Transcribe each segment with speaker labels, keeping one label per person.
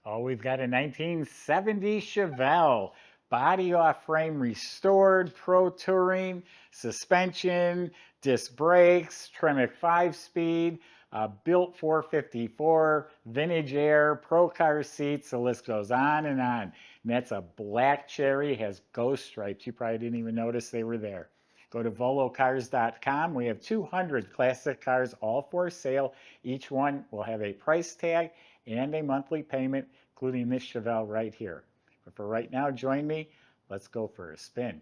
Speaker 1: Oh, we've got a 1970 Chevelle. Body off frame restored, pro touring, suspension, disc brakes, Tremec 5-speed, built 454, vintage air, pro car seats. The list goes on and on. And that's a black cherry, has ghost stripes. You probably didn't even notice they were there. Go to volocars.com. We have 200 classic cars, all for sale. Each one will have a price tag and a monthly payment, including this Chevelle right here. But for right now, join me. Let's go for a spin.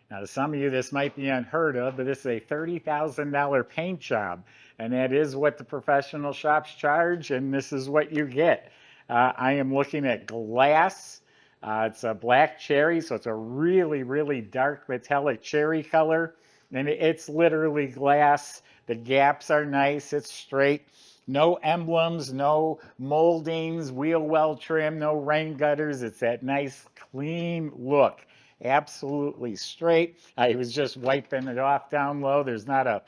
Speaker 1: Now, to some of you, this might be unheard of, but this is a $30,000 paint job, and that is what the professional shops charge, and this is what you get. I am looking at glass. It's a black cherry, so it's a really, really dark metallic cherry color, and it's literally glass. The gaps are nice. It's straight. No emblems, no moldings, wheel well trim, no rain gutters. It's that nice, clean look. Absolutely straight. I was just wiping it off down low. There's not a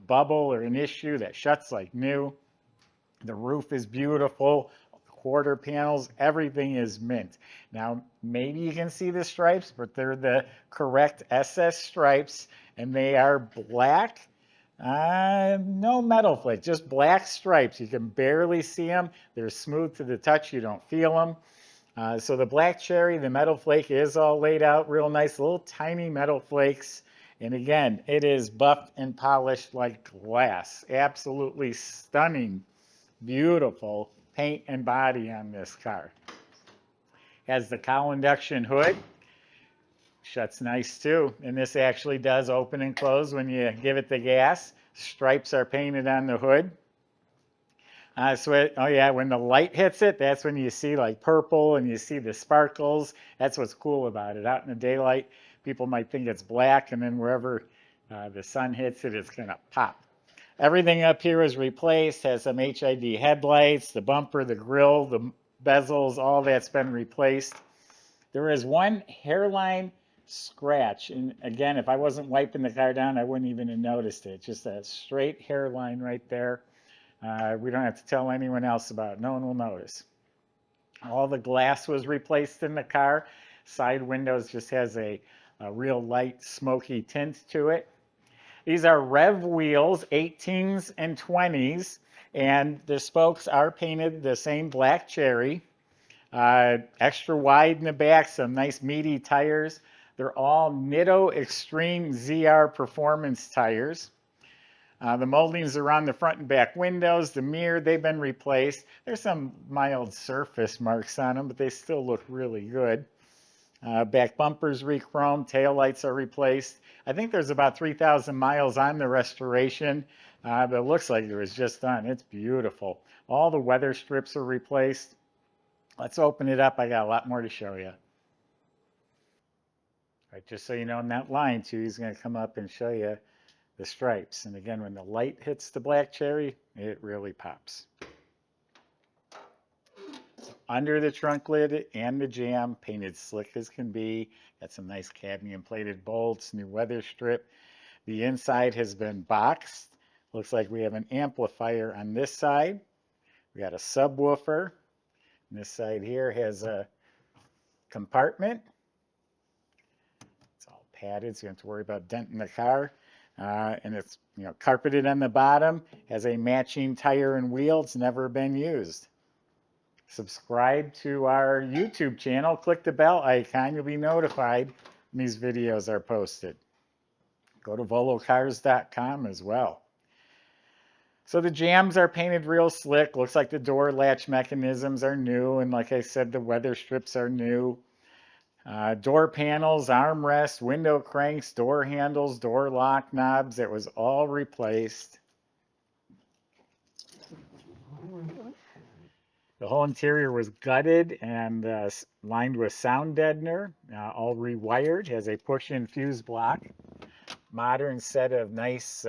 Speaker 1: bubble or an issue. That shuts like new. The roof is beautiful. Quarter panels, everything is mint. Now, maybe you can see the stripes, but they're the correct SS stripes, and they are black. No metal flake, just black stripes. You can barely see them. They're smooth to the touch. You don't feel them. So the black cherry, the metal flake is all laid out real nice, little tiny metal flakes. And again, it is buffed and polished like glass. Absolutely stunning, beautiful paint and body on this car. Has the cowl induction hood. Shuts nice too. And this actually does open and close when you give it the gas. Stripes are painted on the hood. Oh yeah, when the light hits it, that's when you see like purple and you see the sparkles. That's what's cool about it. Out in the daylight, people might think it's black, and then wherever the sun hits it, it's gonna pop. Everything up here is replaced, has some HID headlights, the bumper, the grill, the bezels, all that's been replaced. There is one hairline scratch, and again, if I wasn't wiping the car down, I wouldn't even have noticed it. Just a straight hairline right there. We don't have to tell anyone else about it. No one will notice. All the glass was replaced in the car. Side windows just has a real light smoky tint to it. These are rev wheels, 18s and 20s, and the spokes are painted the same black cherry. Extra wide in the back, some nice meaty tires. They're all Nitto Extreme ZR Performance tires. The moldings around the front and back windows, the mirror, they've been replaced. There's some mild surface marks on them, but they still look really good. Back bumpers re-chromed, tail lights are replaced. I think there's about 3,000 miles on the restoration, but it looks like it was just done. It's beautiful. All the weather strips are replaced. Let's open it up. I got a lot more to show you. All right, just so you know, in that line too, he's going to come up and show you the stripes. And again, when the light hits the black cherry, it really pops. So under the trunk lid and the jamb, painted slick as can be. Got some nice cadmium plated bolts, new weather strip. The inside has been boxed. Looks like we have an amplifier on this side. We got a subwoofer. And this side here has a compartment. It's all padded, so you don't have to worry about denting the car. And it's carpeted on the bottom, has a matching tire and wheel. It's never been used. Subscribe to our YouTube channel. Click the bell icon. You'll be notified when these videos are posted. Go to volocars.com as well. So the jambs are painted real slick. Looks like the door latch mechanisms are new. And like I said, the weather strips are new. Door panels, armrests, window cranks, door handles, door lock knobs. It was all replaced. The whole interior was gutted and lined with sound deadener, all rewired. Has a push-in fuse block. Modern set of nice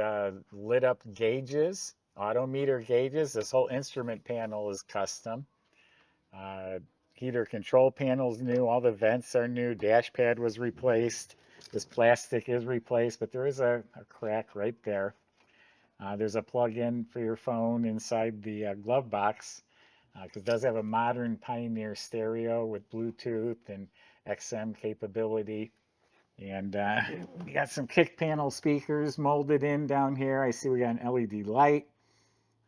Speaker 1: lit-up gauges, autometer gauges. This whole instrument panel is custom. Heater control panel's new. All the vents are new. Dash pad was replaced. This plastic is replaced, but there is a crack right there. There's a plug-in for your phone inside the glove box. because it does have a modern Pioneer stereo with Bluetooth and XM capability. And we got some kick panel speakers molded in down here. I see we got an LED light,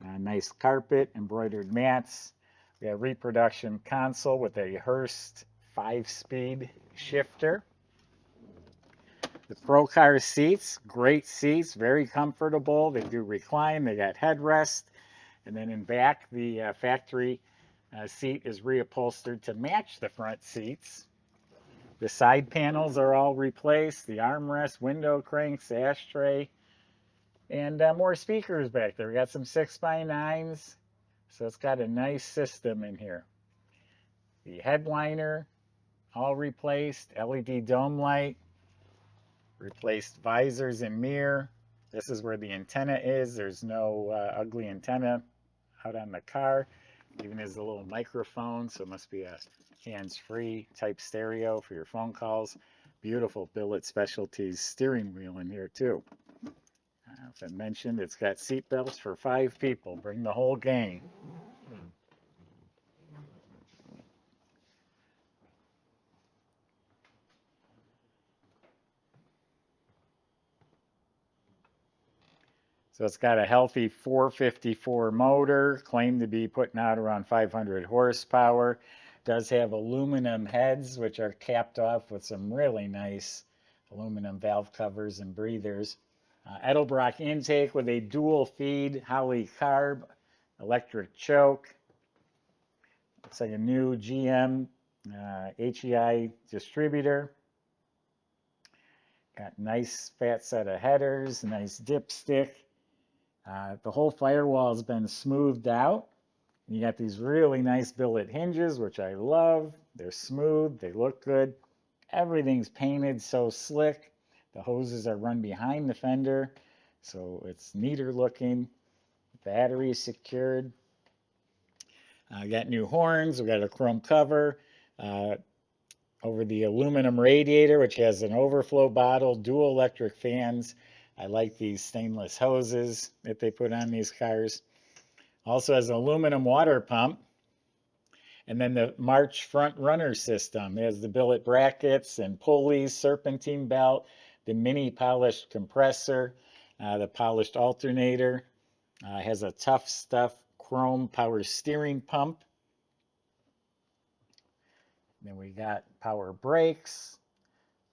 Speaker 1: a nice carpet, embroidered mats. We got a reproduction console with a Hurst 5-speed shifter. The Pro Car seats, great seats, very comfortable. They do recline. They got headrest. And then in back, the factory seat is reupholstered to match the front seats. The side panels are all replaced. The armrest, window cranks, ashtray, and more speakers back there. We got some 6x9s, so it's got a nice system in here. The headliner, all replaced. LED dome light, replaced visors and mirror. This is where the antenna is. There's no ugly antenna out on the car. Even has a little microphone, so it must be a hands-free type stereo for your phone calls. Beautiful Billet Specialties steering wheel in here too. As I mentioned, it's got seat belts for 5 people. Bring the whole gang. So it's got a healthy 454 motor, claimed to be putting out around 500 horsepower. Does have aluminum heads, which are capped off with some really nice aluminum valve covers and breathers. Edelbrock intake with a dual feed Holley carb, electric choke. Looks like a new GM HEI distributor. Got nice fat set of headers, nice dipstick. The whole firewall has been smoothed out. You got these really nice billet hinges, which I love. They're smooth, they look good. Everything's painted so slick. The hoses are run behind the fender, so it's neater looking. Battery secured. Got new horns. We got a chrome cover over the aluminum radiator, which has an overflow bottle, dual electric fans. I like these stainless hoses that they put on these cars. Also has an aluminum water pump. And then the March front runner system. It has the billet brackets and pulleys, serpentine belt, the mini polished compressor, the polished alternator. Has a Tough Stuff chrome power steering pump. Then we got power brakes.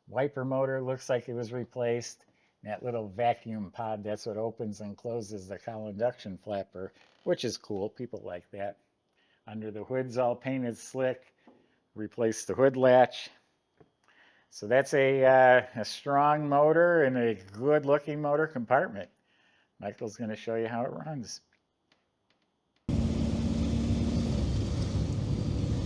Speaker 1: Wiper motor looks like it was replaced. That little vacuum pod, that's what opens and closes the cowl induction flapper, which is cool. People like that. Under the hood's all painted slick. Replace the hood latch. So that's a strong motor and a good looking motor compartment. Michael's going to show you how it runs.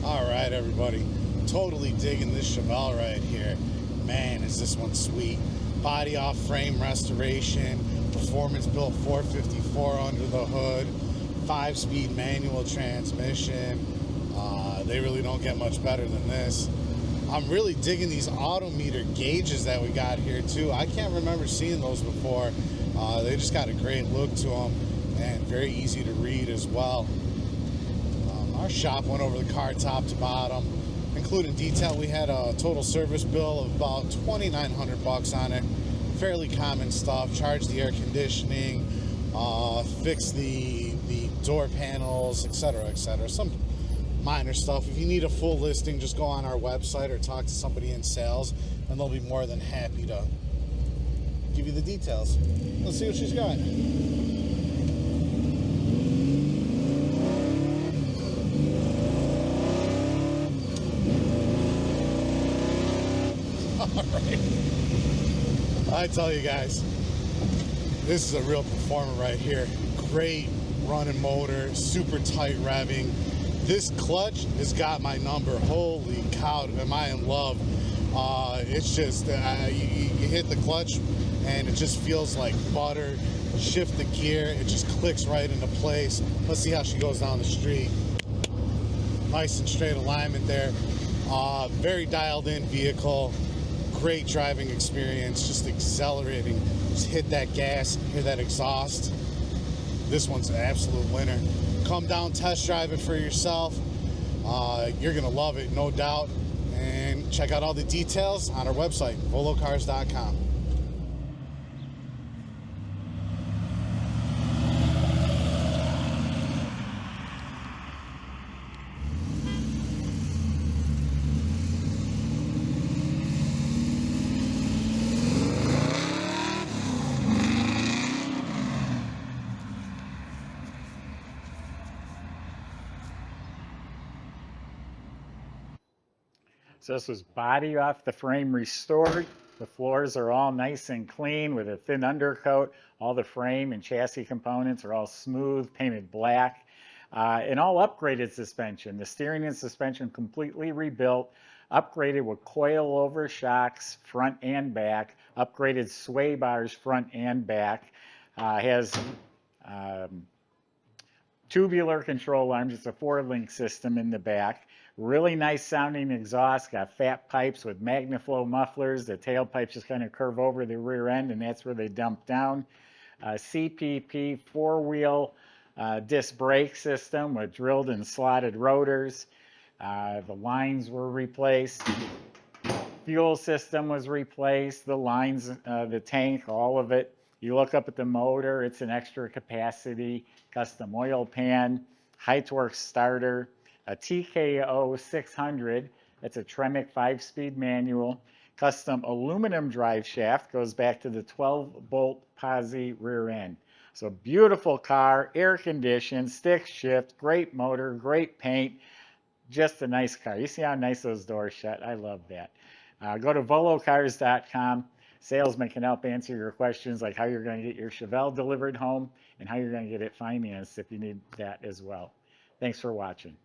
Speaker 2: All right, everybody. Totally digging this Chevelle right here. Man, is this one sweet. Body off frame restoration, performance built 454 under the hood, 5-speed manual transmission. They really don't get much better than this. I'm really digging these autometer gauges that we got here too. I can't remember seeing those before. They just got a great look to them and very easy to read as well. Our shop went over the car top to bottom, including detail. We had a total service bill of about $2,900 on it. Fairly common stuff. Charged the air conditioning, fixed the door panels, etc., etc. Some minor stuff. If you need a full listing, just go on our website or talk to somebody in sales, and they'll be more than happy to give you the details. Let's see what she's got. Alright. I tell you guys, this is a real performer right here. Great running motor, super tight revving. This clutch has got my number. Holy cow, am I in love. It's just, you hit the clutch and it just feels like butter. Shift the gear, it just clicks right into place. Let's see how she goes down the street. Nice and straight alignment there. Very dialed in vehicle. Great driving experience, just exhilarating. Just hit that gas, hear that exhaust. This one's an absolute winner. come down, test drive it for yourself. You're gonna love it, no doubt. And check out all the details on our website, volocars.com.
Speaker 1: So this was body off the frame restored. The floors are all nice and clean with a thin undercoat. All the frame and chassis components are all smooth, painted black, and all upgraded suspension. The steering and suspension completely rebuilt, upgraded with coil-over shocks front and back, upgraded sway bars front and back. Has tubular control arms. It's a 4-link system in the back. Really nice sounding exhaust. Got fat pipes with MagnaFlow mufflers. The tailpipes just kind of curve over the rear end, and that's where they dump down. CPP 4-wheel disc brake system with drilled and slotted rotors. The lines were replaced. Fuel system was replaced. The lines, the tank, all of it. You look up at the motor, it's an extra capacity, custom oil pan, high torque starter, a TKO 600, that's a Tremec 5-speed manual, custom aluminum drive shaft, goes back to the 12-bolt posi rear end. So beautiful car, air conditioned, stick shift, great motor, great paint, just a nice car. You see how nice those doors shut? I love that. Go to volocars.com. Salesman can help answer your questions like how you're going to get your Chevelle delivered home and how you're going to get it financed if you need that as well. Thanks for watching.